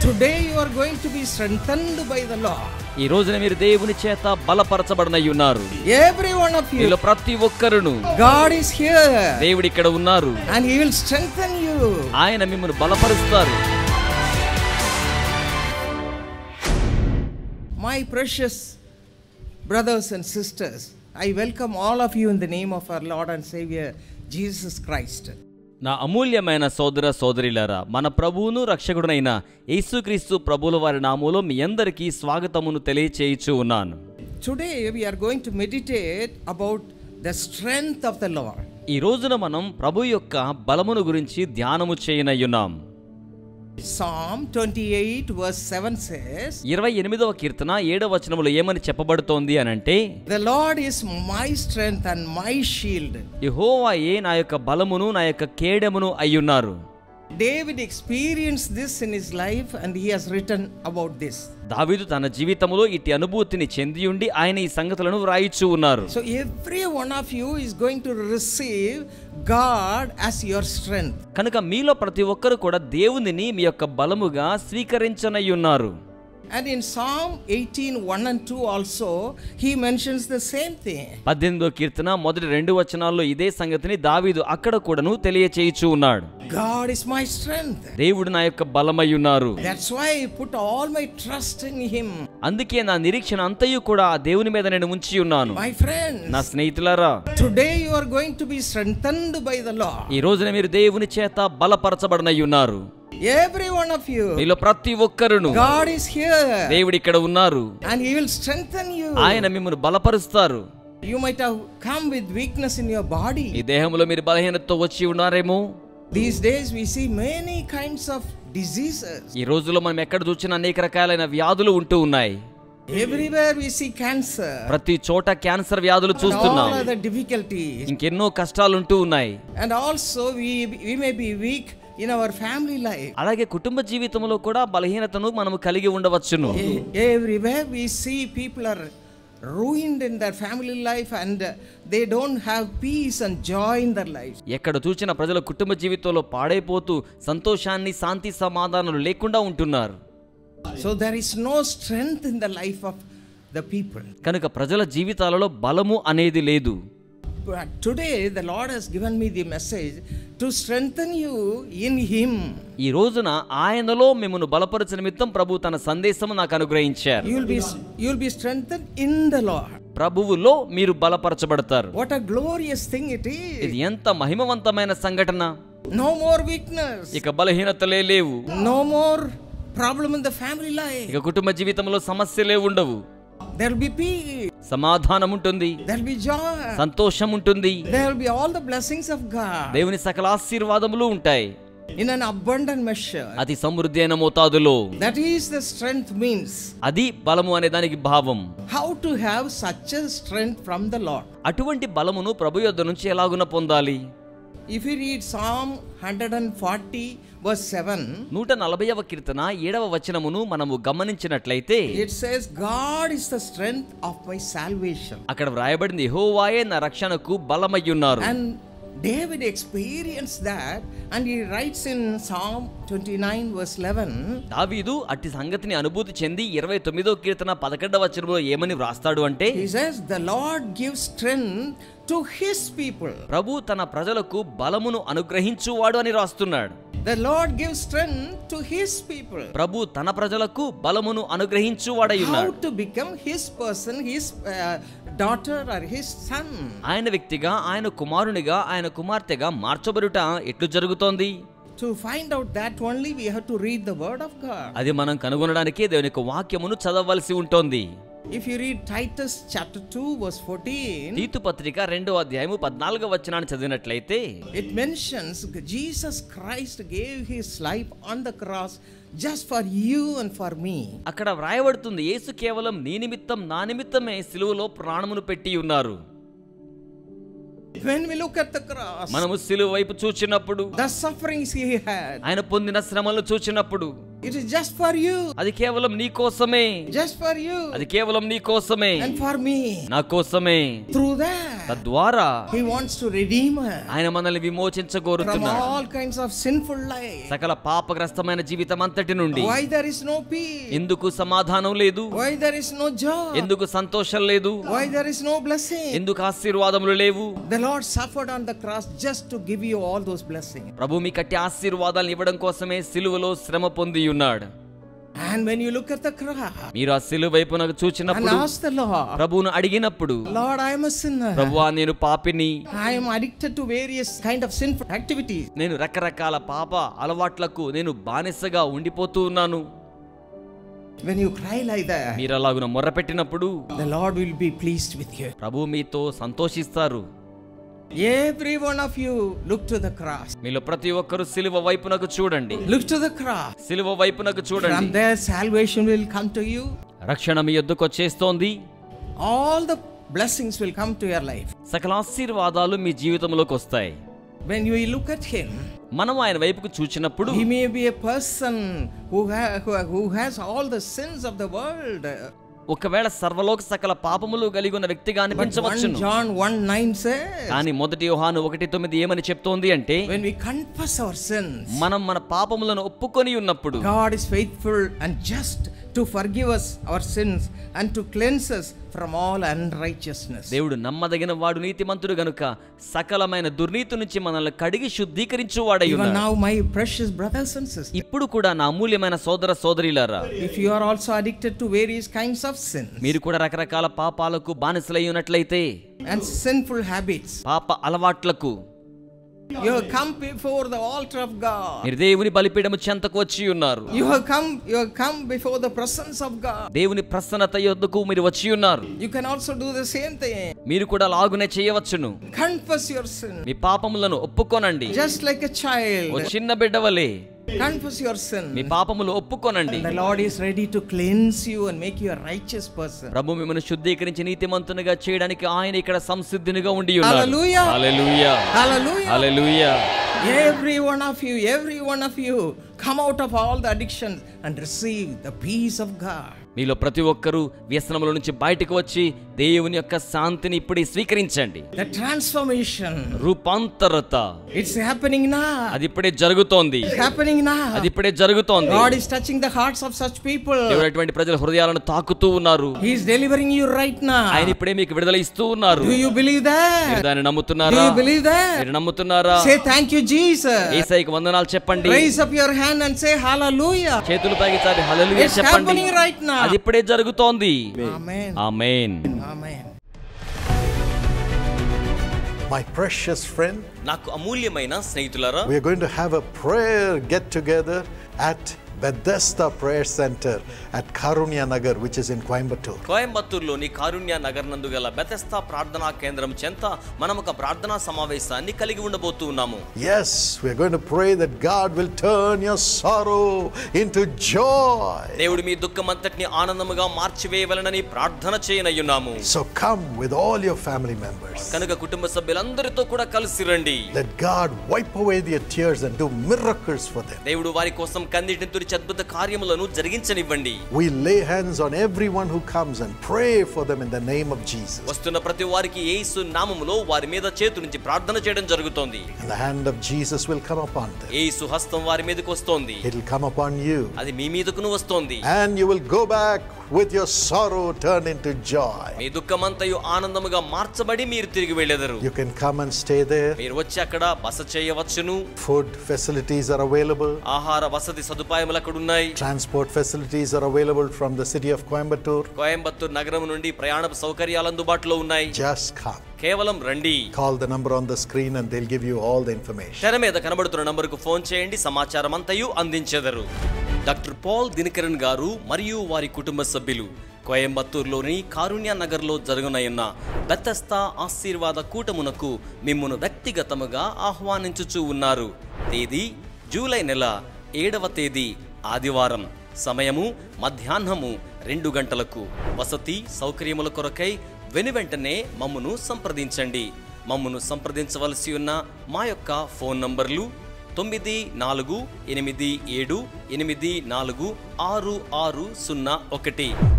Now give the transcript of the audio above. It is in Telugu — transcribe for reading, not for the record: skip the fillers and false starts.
Today you are going to be strengthened by the Lord. ఈ రోజున మీరు దేవుని చేత బలపరచబడనయ్యున్నారు. Every one of you. మీలో ప్రతి ఒక్కరును God is here. దేవుడు ఇక్కడ ఉన్నారు. And he will strengthen you. ఆయన మిమ్మల్ని బలపరుస్తారు. My precious brothers and sisters, I welcome all of you in the name of our Lord and Savior Jesus Christ. నా అమూల్యమైన సోదర సోదరిలారా, మన ప్రభువును రక్షకుడునైన యేసుక్రీస్తు ప్రభువుల వారి నామములో మీ అందరికీ స్వాగతమును తెలియచేయుచు ఉన్నాను. Today we are going to meditate about the strength of the Lord. ఈ రోజున మనం ప్రభు యొక్క బలమును గురించి ధ్యానము చేయనయ్యున్నాం. Psalm 28 verse 7 says, 28వ కీర్తన 7వ వచనములో ఏమని చెప్పబడుతోంది అనంటే, The Lord is my strength and my shield. యెహోవాయే నా యొక్క బలమును నా యొక్క కేడెమును అయ్యున్నారు. David experienced this in his life and he has written about this. దావీదు తన జీవితంలో ఇట్టి అనుభూతిని చెందియుండి ఆయన ఈ సంగతులను వ్రాయిచూ ఉన్నారు. So every one of you is going to receive God as your strength. కనుక మీలో ప్రతి ఒక్కరు కూడా దేవునిని మీ యొక్క బలముగా స్వీకరించనయ్యున్నారు. And in Psalm 18 1 and 2 also he mentions the same thing. 18వ కీర్తన మొదటి 2 వచనాల్లో ఇదే సంగతిని దావీదు అక్కడ కూడాను తెలియచేయుచూ ఉన్నాడు. God is my strength. దేవుడు నా యొక్క బలమయ్యున్నారు. That's why I put all my trust in him. అందుకే నా నిరీక్షణ అంతయు కూడా ఆ దేవుని మీద నేను ఉంచి ఉన్నాను. My friends, నా స్నేహితులారా, today you are going to be strengthened by the Lord. ఈ రోజున మీరు దేవుని చేత బలపరచబడనయ్యున్నారు. Every one of you. మీలో ప్రతి ఒక్కరును God is here. దేవుడు ఇక్కడ ఉన్నారు. And he will strengthen you. ఆయన మిమ్మల్ని బలపరుస్తారు. You might have come with weakness in your body. ఈ దేహంలో మీరు బలహీనతతో వచ్చి ఉన్నారేమో. These days we see many kinds of diseases. ఈ రోజుల్లో మనం ఎక్కడ చూసినా అనేక రకాలైన వ్యాధులు ఉంటూ ఉన్నాయి. Everywhere we see cancer. ప్రతి చోట క్యాన్సర్ వ్యాధులు చూస్తున్నాం. All other difficulties. ఇంకెన్నో కష్టాలు ఉంటూ ఉన్నాయి. And also we may be weak in our family life. అలాగే కుటుంబ జీవితంలో కూడా బలహీనతను మనం కలిగి ఉండవచ్చును. Everywhere we see people are ruined in their family life and they don't have peace and joy in their lives. ఎక్కడ చూసిన ప్రజల కుటుంబ జీవితంలో పాడైపోతూ సంతోషాన్ని శాంతి సమాధానాలు లేకుండా ఉంటున్నారు. So there is no strength in the life of the people. కనుక ప్రజల జీవితాలలో బలము అనేది లేదు. But today the Lord has given me the message to strengthen you in him. ఈ రోజున ఆయనలో మిమ్మును బలపరచు నిమిత్తం ప్రభు తన సందేశము నాకు అనుగ్రహించారు. You'll be strengthened in the Lord. ప్రభువులో మీరు బలపరచబడతారు. What a glorious thing it is. ఇది ఎంత మహిమవంతమైన సంఘటన. No more weakness. ఇక బలహీనతలే లేవు. No more problem in the family life. ఇక కుటుంబ జీవితంలో సమస్యలే ఉండవు. There will be peace. సమాధానం ఉంటుంది. There will be joy. సంతోషం ఉంటుంది. There will be all the blessings of God. దేవుని సకల ఆశీర్వాదములు ఉంటాయి. In an abundant measure. అది సమృద్ధి అయిన మోతాదులో. That is the strength means. అది బలము అనే దానికి భావం. How to have such a strength from the Lord. అటువంటి బలమును ప్రభు యొద్ద నుంచి ఎలాగున పొందాలి? If you read Psalm 140 verse 7, 140వ కీర్తన 7వ వచనమును మనము గమనించినట్లయితే, it says God is the strength of my salvation. అక్కడ వ్రాయబడింది యెహోవాయే నా రక్షణకు బలమయ్యున్నారు. And David experienced that and he writes in Psalm 29 verse 11, దావీదు అట్టి సంగతిని అనుభూతి చెంది 29వ కీర్తన 11వ వచనంలో ఏమని వ్రాస్తాడు అంటే, he says the Lord gives strength to his people. ప్రభు తన ప్రజలకు బలమును అనుగ్రహించువాడు అని రాస్తున్నాడు. The Lord gives strength to his people. ప్రభు తన ప్రజలకు బలమును అనుగ్రహించువాడై ఉన్నాడు. How to become his person, his daughter or his son. ఆయన వ్యక్తిగా, ఆయన కుమారునిగా, ఆయన కుమార్తెగా మార్చబడుట ఎట్లు జరుగుతోంది? To find out that only we have to read the word of God. అది మనం కనుగొనడానికి దేవుని యొక్క వాక్యమును చదవవలసి ఉంటుంది. If you read Titus chapter 2 verse 14, తీతు పత్రిక 2వ అధ్యాయము 14వ వచనాన్ని చదివినట్లయితే, it mentions Jesus Christ gave his life on the cross just for you and for me. అక్కడ వ్రాయబడుతుంది, యేసు కేవలం నీ నిమిత్తం నా నిమిత్తమే సిలువలో ప్రాణమును పెట్టి ఉన్నారు. When we look at the cross, మనము సిలువ వైపు చూచినప్పుడు, the sufferings he had, ఆయన పొందిన శ్రమలను చూచినప్పుడు, it is just for you. అది కేవలం నీ కోసమే. Just for you. అది కేవలం నీ కోసమే. And for me. నా కోసమే. Through that తద్వారా He wants to redeem us ఆయన మనల్ని from విమోచించగోరుతున్నాడు all kinds of sinful life. సకల పాపగ్రస్తమైన జీవితం అంతటి నుండి. Why there is no peace? ఎందుకు సమాధానం లేదు? Why there is no joy? ఎందుకు సంతోషం లేదు? Why there is no blessing? ఎందుకు ఆశీర్వాదములు లేవు? The Lord suffered on the cross just to give you all those blessings. ప్రభు మీ కట్టి ఆశీర్వాదాలను ఇవ్వడం కోసమే సిలువలో శ్రమ పొంది ఉన్నాడు. And when you look at the cross, మీరు ఆ సిలువ వైపునకు and చూచినప్పుడు, ask the Lord, ప్రభువును అడిగినప్పుడు, Lord, I am a sinner. ప్రభువా నేను పాపిని, I am addicted to various kind of sinful activities. నేను రకరకాల పాప అలవాట్లకు నేను బానిసగా ఉండిపోతూ ఉన్నాను. When you cry like that, మీరు అలాగున మొర్రపెట్టినప్పుడు the Lord will be pleased with you. ప్రభు మీతో సంతోషిస్తారు. Every one of you look to the cross. మీలో ప్రతి ఒక్కరు సిలువ వైపునకు చూడండి. Look to the cross. సిలువ వైపునకు చూడండి. From there salvation will come to you. రక్షణ మీ యొద్దకు వచ్చేస్తోంది. All the blessings will come to your life. సకల ఆశీర్వాదాలు మీ జీవితంలోకి వస్తాయి. When you look at him, మనం ఆయన వైపుకు చూచినప్పుడు he may be a person who has all the sins of the world. ఒకవేళ సర్వలోక సకల పాపములు కలిగి ఉన్న వ్యక్తిగా అనిపించవచ్చును. John 1:9 says, కానీ మొదటి యోహాను 1:9 ఏమని చెప్తోంది అంటే, when we confess our sins, మనం మన పాపములను ఒప్పుకొని ఉన్నప్పుడు God is faithful and just to forgive us our sins and to cleanse us from all unrighteousness. దేవుడు నమ్మదగిన వాడు, నీతిమంతుడు గనుక సకలమైన దుర్నీతి నుంచి మనల్ని కడిగి శుద్ధీకరించువాడై Even ఉన్నాడు. now, my precious brothers and sisters, ఇప్పుడు కూడా నా అమూల్యమైన సోదర సోదరీలారా, if you are also addicted to various kinds of sins మీరు కూడా రకరకాల పాపాలకు బానిసలై ఉన్నట్లయితే, and sinful habits, పాప అలవాట్లకు, you have come before the altar of God. మీరు దేవుని బలిపీఠము చెంతకు వచ్చి ఉన్నారు. You have come before the presence of God. దేవుని ప్రసన్నత యొద్దకు మీరు వచ్చి ఉన్నారు. You can also do the same thing. మీరు కూడా లాగునే చేయవచ్చును. Confess your sin. మీ పాపములను ఒప్పుకొనండి. Just like a child. ఓ చిన్న బిడ్డవలే Confess your sin. మీ పాపములు ఒప్పుకొనండి. The Lord is ready to cleanse you and make you a righteous person. ప్రభు మిమ్మల్ని శుద్ధీకరించి నీతిమంతునిగా చేయడానికి ఆయన ఇక్కడ సంసిద్ధునిగా ఉండి ఉన్నారు. Hallelujah. Hallelujah. Hallelujah. Hallelujah. Every one of you come out of all the addictions and receive the peace of God. మీలో ప్రతి ఒక్కరూ వ్యసనముల నుంచి బయటకు వచ్చి దేవుని యొక్క శాంతిని ఇప్పుడే స్వీకరించండి. The transformation, రూపాంతరత, it's happening now. అది ఇప్పుడే జరుగుతోంది. It's happening now. అది ఇప్పుడే జరుగుతోంది. God is touching the hearts of such people. దేవుడు అటువంటి ప్రజల హృదయాలను తాకుతూ ఉన్నారు. He is delivering you right now. ఆయన ఇప్పుడే మీకు విడుదల ఇస్తూ ఉన్నారు. Do you believe that? మీరు దాన్ని Do నమ్ముతున్నారా? you believe that? మీరు నమ్ముతున్నారా? Say thank you, Jesus. యేసయ్యకు వందనాలు చెప్పండి. Raise up your hand and say hallelujah. చేతులు పైకి చాపి హల్లెలూయా It's చెప్పండి. happening right now. అది ఇప్పుడే జరుగుతోంది. Amen. Amen. Amen. My precious friend, నాకు అమూల్యమైన స్నేహితులారా, we are going to have a prayer get together at Bethesda Prayer Center at Karunya Nagar, which is in Coimbatore. కోయంబత్తూరులోని కారుణ్య నగర్ నందు గల బెతెస్దా ప్రార్థనా కేంద్రం చెంత మనం ఒక ప్రార్థనా సమావేశాన్ని కలిగి ఉండబోతూ ఉన్నాము. Yes, we are going to pray that God will turn your sorrow into joy. దేవుడు మీ దుఃఖమంతటిని ఆనందముగా మార్చివేయవలెనని ప్రార్థన చేయనయ్యున్నాము. So come with all your family members. కనుక కుటుంబ సభ్యులందరితో కూడా కలిసి రండి. Let God wipe away their tears and do miracles for them. దేవుడు వారి కోసం కన్నీటిని తుడిచి అద్భుత కార్యములను జరిగించనివ్వండి. We lay hands on everyone who comes and pray for them in the name of Jesus. వస్తున్న ప్రతి వారికి యేసు నామములో వారి మీద చేతు నుంచి ప్రార్థన చేయడం జరుగుతోంది. And the hand of Jesus will come upon them. యేసు హస్తం వారి మీదకు వస్తోంది. It will come upon you. అది మీ మీదకును వస్తోంది. And you will go back with your sorrow turned into joy. మీ దుఃఖమంతయు ఆనందముగా మార్చబడి మీరు తిరిగి వెళ్ళెదరు. You can come and stay there. మీరు వచ్చి అక్కడ బస చేయవచ్చును. Food facilities are available. ఆహార వసతి సదుపాయములు అక్కడ ఉన్నాయి. Transport facilities are available from the city of Coimbatore. Coimbatore నగరం నుండి ప్రయాణ సౌకర్యాలు అందుబాటులో ఉన్నాయి. Just come. కేవలం రండి. Call the number on the screen and they'll give you all the information. తెర మీద కనబడుతున్న నంబరుకు ఫోన్ చేయండి, సమాచారం అంతయు అందించెదరు. డాక్టర్ పాల్ దినకరన్ గారు మరియు వారి కుటుంబ సభ్యులు కోయంబత్తూరులోని కారుణ్య నగర్లో జరగనున్న బెతెస్దా ఆశీర్వాద కూటమునకు మిమ్మును వ్యక్తిగతముగా ఆహ్వానించుచూ ఉన్నారు. తేదీ జూలై నెల 7వ తేదీ ఆదివారం. సమయము మధ్యాహ్నము 2 గంటలకు. వసతి సౌకర్యముల కొరకై వెనువెంటనే మమ్మును సంప్రదించండి. మమ్మును సంప్రదించవలసి ఉన్న మా యొక్క ఫోన్ నంబర్లు 9487846601